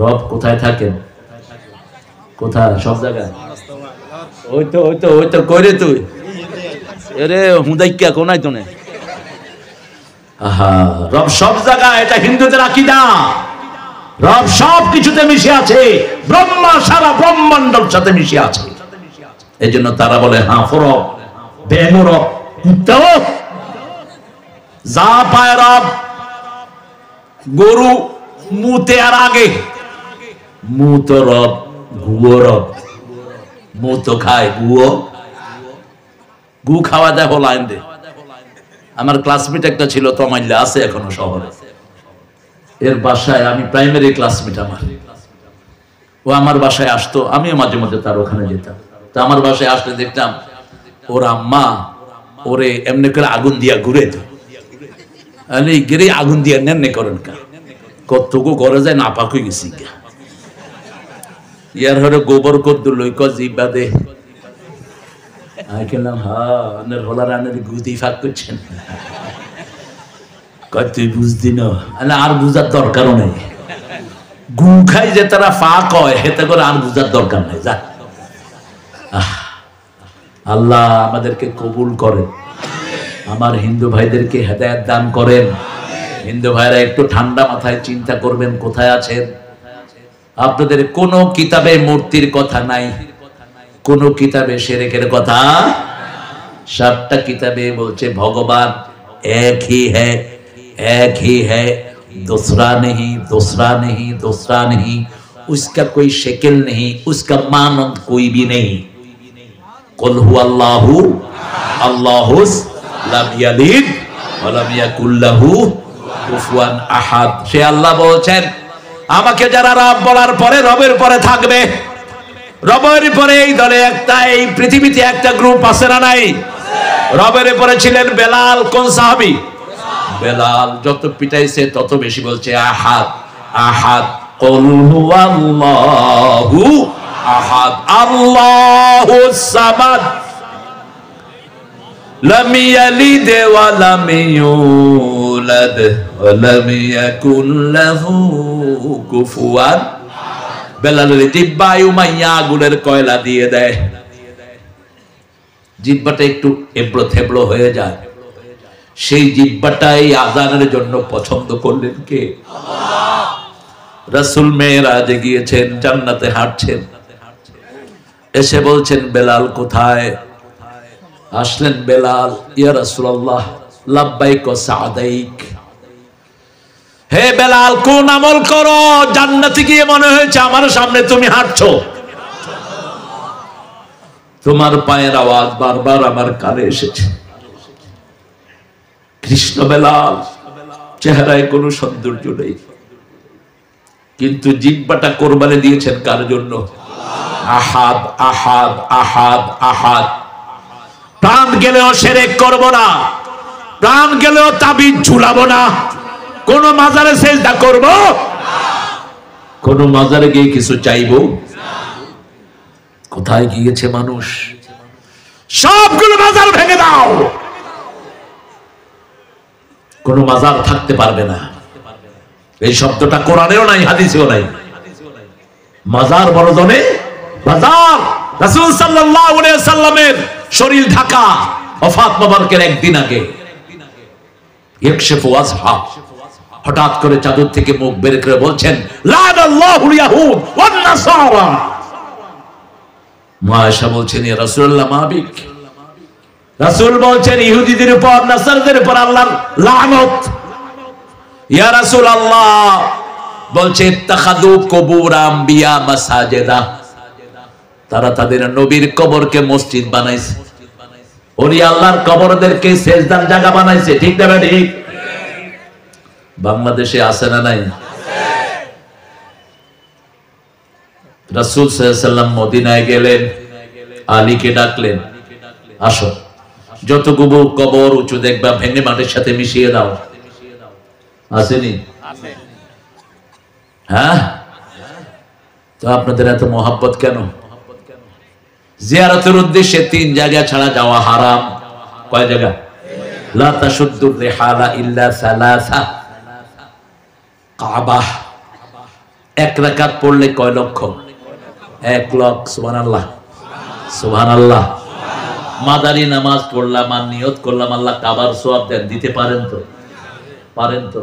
রব কোথায় থাকেন? কোথায়? সব জায়গায়। ওই তো কইরে তুই এরে হুদাইক্কা কোনাই তো নেই। আহা, রব সব জায়গায়, এটা হিন্দুদের আকীদা। রব সব কিছুতে মিশে আছে, ব্রহ্মা সারা ব্রহ্মাণ্ডের সাথে মিশে আছে। এই জন্য তারা বলে হাঁফ রব, ব্যাঙ রব, কুত্তাও যা পায় রব। গরু মুতে আর আগে মুত রব, গুয়ো রব। মুত খায়, গুয়ো গু খাওয়া দেখো লাইন দে। আমার ক্লাসমেট একটা ছিল তমাইলে, আছে এখনো শহরে। এর বাসায় আমি প্রাইমারি ক্লাসমেট আমার, ও আমার বাসায় আসতো, আমিও মাঝে মাঝে তার ওখানে যেতাম। তো আমার বাসায় আসলে দেখতাম ওর আম্মা ওরে এমনি করে আগুন দিয়া ঘুরে তো গেরে আগুন দিয়া নেন করেন কা কতটুকু ঘরে যায় নাপাক হয়ে গেছি ইয়ার হরে গোবর কদ্দু লই ক জিবা দে আইকেলাম হানের হলা রানের গুদি ফাঁক করছেন কয় তুই বুঝদি না আর বুঝার দরকারও নেই। গু খাই যে তারা ফাঁক হয় হেতে করে আর বুঝার দরকার নেই। যা আল্লাহ আমাদেরকে কবুল করেন, আমার হিন্দু ভাইদেরকে হেদায়েত দান করেন। হিন্দু ভাইরা একটু ঠান্ডা মাথায় চিন্তা করবেন কোথায় আছেন। আপনাদের কোন কিতাবে মূর্তির কথা নাই, কোন কিতাবে শিরকের কথা। সবটা কিতাবে বলছে ভগবান এক ही है दूसरा नहीं, दूसरा नहीं, दूसरा नहीं, उसका कोई शक्ल नहीं, उसका मानंद कोई भी नहीं। कुल हुवल्लाहु अल्लाहुस लम यलिद व लम याकुल लाहु कुफुवान আহাদ। সে আল্লাহ বলছেন আমাকে যারা রব বলার পরে রবের পরে থাকবে, রবের পরে এই দলে একটা, এই পৃথিবীতে একটা গ্রুপ আছে না নাই? রবের পরে ছিলেন বেলাল। কোন সাহাবী? বেলাল। যত পিটাইছে তত বেশি বলছে আহাদ আহাদ। কুল হুয়াল্লাহু আহাদ আল্লাহুস সামাদ লাম ইয়ালিদ ওয়া লাম ইউলাদ ওয়া লাম ইয়াকুল লাহু কুফুয়ান। বেলালের জিহ্বায় উমাইয়া আগুনের কয়লা দিয়ে দেয়, জিহ্বাটা একটু এবড়ো থেবড়ো হয়ে যায়। সেই জিহ্বাটাই আযানের জন্য পছন্দ করলেন কে? আল্লাহ। রাসূল মেরাজে গিয়েছেন, জান্নাতে হাঁটছেন, এসে বলছেন বেলাল কোথায়? আসলেন বেলাল, ইয়া রাসূলুল্লাহ লাব্বাইক ওয়া সাদাইক। হে বেলাল, কোন আমল করো জান্নাতে গিয়ে মনে হয়েছে আমার সামনে তুমি হাঁটছো? তোমার পায়ের আওয়াজ বারবার আমার কানে এসেছে। কৃষ্ণ বেলাল, চেহারায় কোনো সৌন্দর্য নেই, কিন্তু জিহ্বাটা কোরবানি দিয়েছেন কার জন্য? আহাদ আহাদ আহাদ আহাদ। প্রাণ গেলেও শিরক করব না, প্রাণ গেলেও তাবিজ ঝুলাবো না, কোন মাজারে সেজদা করব না, কোন মাজারে গিয়ে কিছু চাইবো না। কোথায় গিয়েছে মানুষ? সবগুলো মাজার ভেঙে দাও, কোন মাজার থাকতে পারবে না। এই শব্দটা কোরআনেও নাই, হাদিসেও নাই। মাজার বড়জনে বাজার। রাসূল সাল্লাল্লাহু আলাইহি ওয়াসাল্লামের শরীর ঢাকা ওফাত মোবারকের একদিন আগে ইকশিফু ওয়াজহা, হঠাৎ করে চাদর থেকে মুখ বের করে বলছেন লানাল্লাহুল ইয়াহুদ ওয়ান নাসারা। মা আয়েশা বলছেন ইয়া রাসূলুল্লাহ মা বিক। রাসূল বলছেন ইহুদিদের উপর নাসারদের উপর আল্লাহর লানত। ইয়া রাসূলুল্লাহ বলছে ইত্তাখাযু কুবুর আম্বিয়া মাসাজিদা, তারা তাদের নবীর কবরকে মসজিদ বানাইছে, ওলি আল্লাহর কবরদেরকে সেজদার জায়গা বানাইছে। ঠিক না ঠিক? বাংলাদেশে আছে না নাই? রাসূল সাল্লাল্লাহু আলাইহি ওয়াসাল্লাম মদিনায় গেলেন, আলীকে ডাকলেন, আসো যতগুলো কবর উঁচু দেখবা ভেঙে মাটির সাথে মিশিয়ে দাও। আসেনি? হ্যাঁ, তো আপনাদের এত মোহাব্বত কেন? জিয়ারতের উদ্দেশ্যে 3 জায়গা ছাড়া যাওয়া হারাম। কয় জায়গা? লা তাশুদ্দুর রিহালা ইল্লা সালাসা। কাবা এক রাকাত পড়লে কয় লক্ষ? 1 লক্ষ। সুবহানাল্লাহ, সুবহানাল্লাহ। মাদারি নামাজ পড়লাম আর নিয়ত করলাম আল্লাহ কাবার সওয়াব দেন, দিতে পারেন তো? পারেন তো?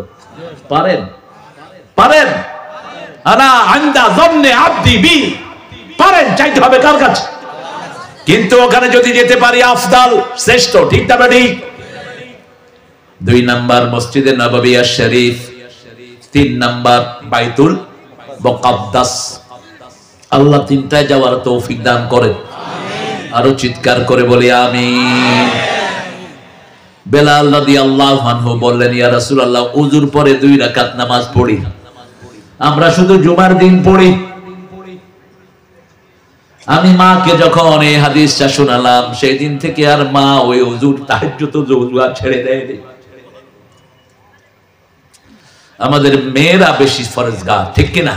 পারেন? পারেন? আনা আনদা যন্নে আব্দি বি, পারেন। চাইতে হবে কার কাছে? কিন্তু ওখানে যদি যেতে পারি আফদাল, শ্রেষ্ঠ। ঠিক না ঠিক? 2 নাম্বার মসজিদে নববী শরীফ, 3 নাম্বার বাইতুল মুকাদ্দাস। আল্লাহ তিনটায় যাওয়ার তৌফিক দান করেন। আরো চিৎকার করে বলি আমিন। বেলাল রাদিয়াল্লাহু আনহু বললেন, ইয়া রাসূলুল্লাহ, ওযুর পরে 2 রাকাত নামাজ পড়ি, আমরা শুধু জুমার দিন পড়ি। আমি মাকে যখন এই হাদিসটা শোনালাম, সেই দিন থেকে আর মা ওই ওযুর তাহাজ্জুদ ওযু আর ছেড়ে দেয়নি। আমাদের মেয়েরা বেশি ফরজগার, ঠিক কিনা?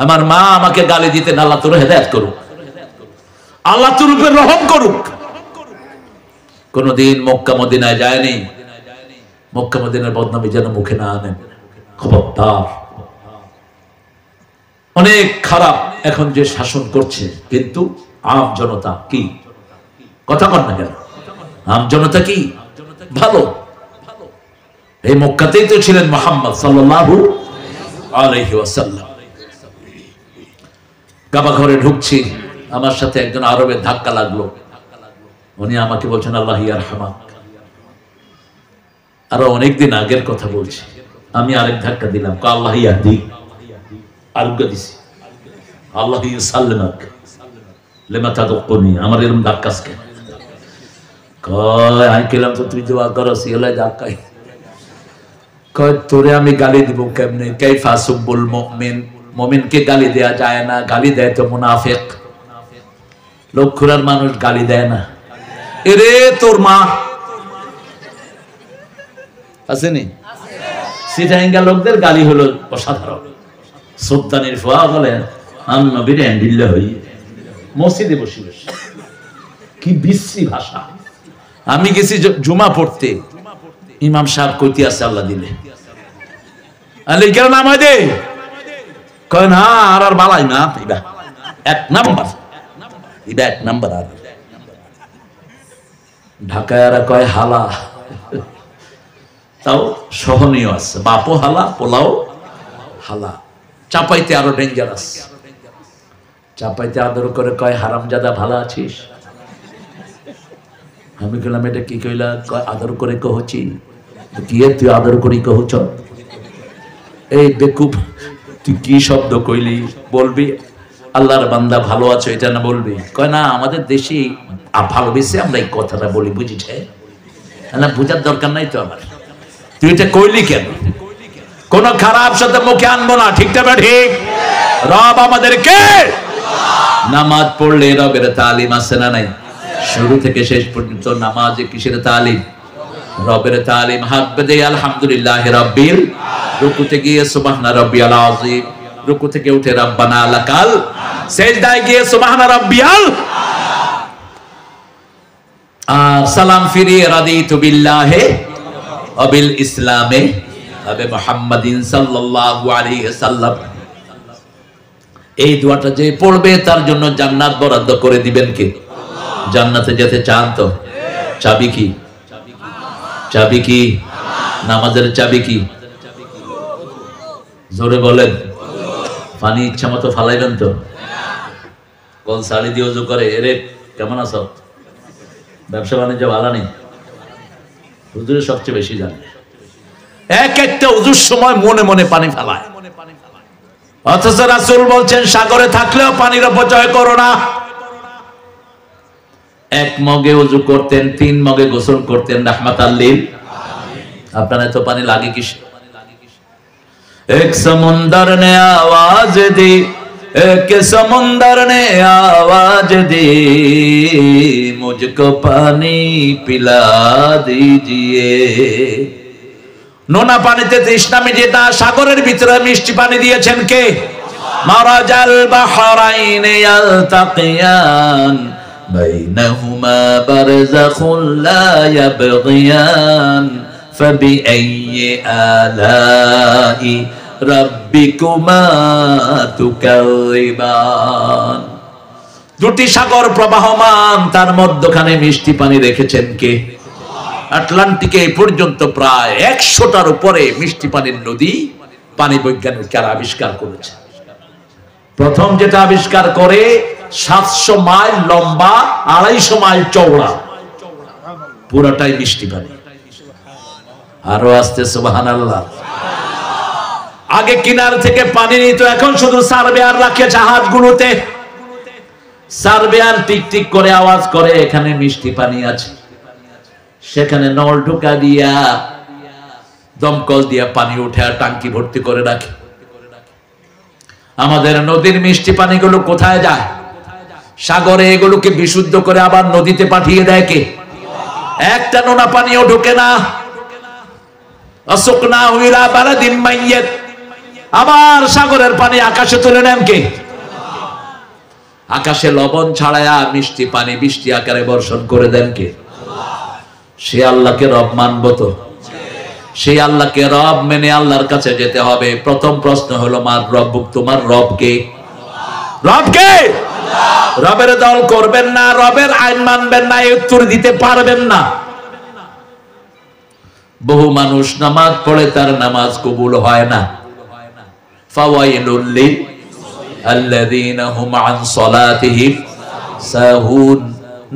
আমার মা আমাকে গালি দিতেন, আল্লাহ তোর হেদায়েত করুক, আল্লাহ তোর উপর রহম করুক। কোনদিন মক্কা মদিনায় যায়নি। মক্কা মদিনার বদনামি যেন মুখে না আনেন, খবরদার। অনেক খারাপ এখন যে শাসন করছে, কিন্তু আম জনতা কি কথা বল না কেন? আম জনতা কি ভালো। এই মক্কাতেই তো ছিলেন মুহাম্মদ সাল্লাল্লাহু আলাইহি ওয়াসাল্লাম। কাবা ঘরে ঢুকছি, আমার সাথে একজন আরবের ধাক্কা লাগলো। উনি আমাকে বলছেন আল্লাহ ইয়ারহামাক। আরো অনেকদিন আগের কথা বলছি। আমি আরেক ধাক্কা দিলাম, আল্লাহ ইয়াহদি, আরোগ্য দিছি, আল্লাহ ইউসাল্লিমাক লিমা তাদুকুনি। আমার এরকম ধাক্কা কেন? কয় আমি কইলাম তো তুই দোয়া করো, সিলাই ধাক্কাই। কয় তোরে আমি গালি দিব কেমনে? কাইফা সুবুল মুমিন, মুমিনকে গালি দেয়া যায় না, গালি দেয় তো মুনাফিক। লক্ষুরার মানুষ গালি দেয় না। এরে তোর মা আসেনি? সিটাঙ্গা লোকদের গালি হলো অসাধারণ। সুলতানের ফুয়া বলে আমি নবীর হ্যান্ডিল্লা হই, মসজিদে বসে বসে। কি বিশ্রী ভাষা। আমি গেছি জুমা পড়তে, ইমাম সাহেব কইতে আছে আল্লাহ দিলে আলে কেন নামাই দে, কয় না আর বালাই না, এটা 1 নাম্বার, এটা 1 নাম্বার। আর ঢাকায় আর কয় হালা, তাও সহনীয় আছে। বাপও হালা, পোলাও হালা। চাপাইতে আরো ডেঞ্জারাস। চাপাইতে আদর করে কয় হারামজাদা ভালো আছিস? আমি কইলাম এটা কি কইলা? কয় আদর করে কহছি। কি তুই আদর করি কহছ? এই বেকুব, তুই কি শব্দ কইলি? বলবি আল্লাহর বান্দা ভালো আছো, এটা না বলবি? কয় না, আমাদের দেশে ভালোবেসে আমরা এই কথাটা বলি, বুঝিছে না? বুঝার দরকার নাই তো আমার। তুই এটা কইলি কেন? কোন খারাপ শব্দ মুখে আনবো না, ঠিক না? ঠিক। রব আমাদেরকে নামাজ পড়লে রবের তালিম আছে না নাই? শুরু থেকে শেষ পর্যন্ত নামাজে কিসের তালিম? রবের তালিম। হাত বেঁধে আলহামদুলিল্লাহ রাব্বিল, রুকুতে গিয়ে সুবহানা রাব্বিয়াল আযীম, রুকু থেকে উঠে রাব্বানা লাকাল, সিজদায় গিয়ে সুবহানা রাব্বিয়াল, আর সালাম ফিরিয়ে রাদিতু বিল্লাহি ওয়া বিল ইসলামে আবে মুহাম্মাদিন সাল্লাল্লাহু আলাইহি ওয়াসাল্লাম। এই দোয়াটা যে পড়বে তার জন্য জান্নাত বরাদ্দ করে দিবেন কে? জান্নাতে যেতে চান তো চাবি কি? চাবি কি? নামাজের চাবি কি? জোরে বলেন। পানি ইচ্ছা মতো ফালাইবেন তো? কোন শাড়ি দিয়ে ওযু করে? এরে কেমন আছো? ব্যবসা বাণিজ্য ভালো নেই? হুজুরে সবচেয়ে বেশি জানে। এক একটা ওযুর সময় মনে মনে পানি ফেলায়, অথচ রাসূল বলছেন সাগরে থাকলেও পানির অপচয় করো না। 1 মগে ওযু করতেন, 3 মগে গোসল করতেন রাহমাতাল লিল। আপনার এত পানি লাগে কিস? এক সমুন্দর নে আওয়াজ দি, এক সমুন্দর নে আওয়াজ দি, মুঝকো পানি পিলা দিজিয়ে। নোনা পানিতে তৃষ্ণা মিটিয়ে না, সাগরের ভিতরে মিষ্টি পানি দিয়েছেন কে? মারাজাল বাহরাইনে ইয়ালতাকিয়ান বাইনাহুমা বারযাখুন লা ইয়াবগিয়ান ফাবিআইয়ি আলাই রাব্বিকুমা তুকাযিবান। দুটি সাগর প্রবাহমান, তার মধ্যখানে মিষ্টি পানি রেখেছেন কে? আটলান্টিকে এই পর্যন্ত প্রায় 100টার উপরে মিষ্টি পানির নদী পানি বৈজ্ঞানিকরা আবিষ্কার করেছে। প্রথম যেটা আবিষ্কার করে 700 মাইল লম্বা, 250 মাইল চওড়া, পুরাটাই মিষ্টি পানি। আরো আসতে সুবহানাল্লাহ। আগে কিনার থেকে পানি নিত, এখন শুধু সার্ভেয়ার রাখে জাহাজগুলোতে। সার্ভেয়ার টিকটিক করে আওয়াজ করে এখানে মিষ্টি পানি আছে, সেখানে নল ঢোকা দিয়া দমকল দিয়া পানি উঠে আর টাঙ্কি ভর্তি করে রাখে। আমাদের নদীর মিষ্টি পানিগুলো কোথায় যায়? সাগরে। এগুলোকে বিশুদ্ধ করে আবার নদীতে পাঠিয়ে দেয় কে? একটা নোনা পানিও ঢোকে না। আসুকনাহু ইলা বালাদিন মাইয়্যিত, আবার সাগরের পানি আকাশে তুলে নেন কে? আকাশে লবণ ছাড়ায়া মিষ্টি পানি বৃষ্টি আকারে বর্ষণ করে দেন কে? সে আল্লাহকে রব মানব তো? সেই আল্লাহকে রব মেনে আল্লাহর কাছে যেতে হবে। প্রথম প্রশ্ন হলো মার রব্বুক, তোমার রব কে? রব কে? রবের দল করবেন না, রবের আইন মানবেন না, এই উত্তর দিতে পারবেন না। বহু মানুষ নামাজ পড়ে, তার নামাজ কবুল হয় না। ফাওয়াইলুল লিল আল্লাযীনা হুম আন সালাতিহিম সাহুন,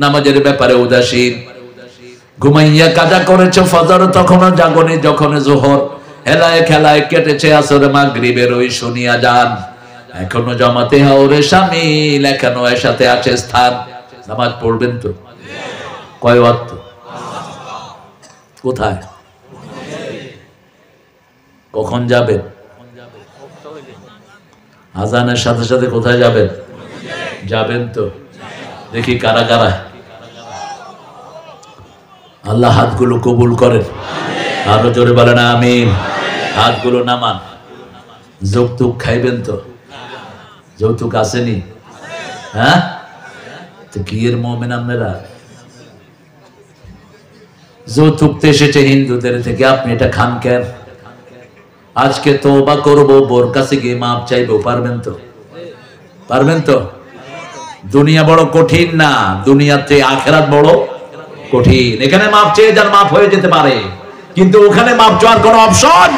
নামাজের ব্যাপারে উদাসীন। ঘুমাইয়া কাজা করেছে ফজর, তখনও জাগনি, যখন যোহর হেলায় খেলায় কেটেছে আসর, মাগরিবের ওই শুনিয়া যান, এখনো জামাতে হাওরে শামিল, এখনো এর সাথে আছে স্থান। নামাজ পড়বেন তো? কয় ওয়াক্ত? কোথায়? কখন যাবেন? আজানের সাথে সাথে কোথায় যাবেন? যাবেন তো? দেখি কারা কারা। আল্লাহ হাতগুলো কবুল করেন। আরো জোরে বলেন আমিন। হাতগুলো নামান। যৌতুক খাইবেন তো? যৌতুক আসেনি? হ্যাঁ, তো কি এর মুমিন আপনারা? যৌতুক তো এসেছে হিন্দুদের থেকে, আপনি এটা খান কেন? আজকে তওবা করব, বোর কাছে গিয়ে মাপ চাইবো, পারবেন তো? পারবেন তো? দুনিয়া বড় কঠিন না, দুনিয়াতে আখিরাত বড় কঠিন। এখানে মাপ চেয়ে যান, মাপ হয়ে যেতে পারে, কিন্তু ওখানে মাপ চাওয়ার কোনো অপশন